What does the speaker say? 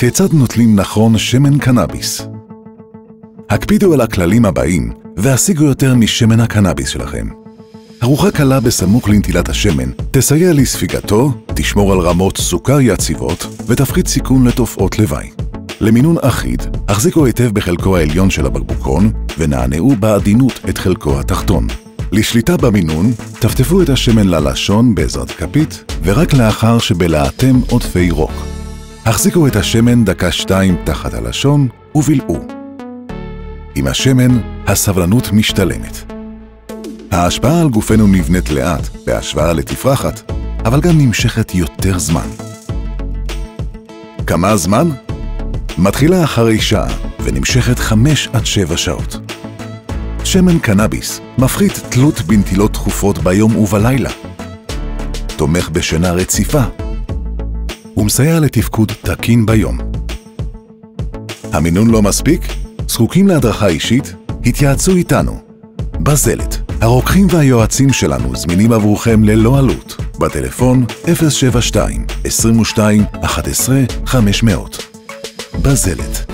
כיצד נוטלים נכון שמן קנאביס? הקפידו על הכללים הבאים והשיגו יותר משמן הקנאביס שלכם. ארוחה קלה בסמוך לנטילת השמן תסייע לספיגתו, תשמור על רמות סוכר יציבות ותפחית סיכון לתופעות לוואי. למינון אחיד, החזיקו היטב בחלקו העליון של הבקבוקון ונענעו בעדינות את חלקו התחתון. לשליטה במינון, טפטפו את השמן ללשון בעזרת כפית ורק לאחר שבלעתם עודפי רוק. החזיקו את השמן דקה-שתיים תחת הלשון ובילעו. עם השמן, הסבלנות משתלמת. ההשפעה על גופנו נבנית לאט בהשוואה לתפרחת, אבל גם נמשכת יותר זמן. כמה זמן? מתחילה אחרי שעה ונמשכת 5 עד 7 שעות. שמן קנאביס מפחית תלות בנטילות תכופות ביום ובלילה. תומך בשינה רציפה. ומסייע לתפקוד תקין ביום. המינון לא מספיק? זקוקים להדרכה אישית? התייעצו איתנו. בזלת, הרוקחים והיועצים שלנו זמינים עבורכם ללא עלות. בטלפון 072 22 11 500. בזלת.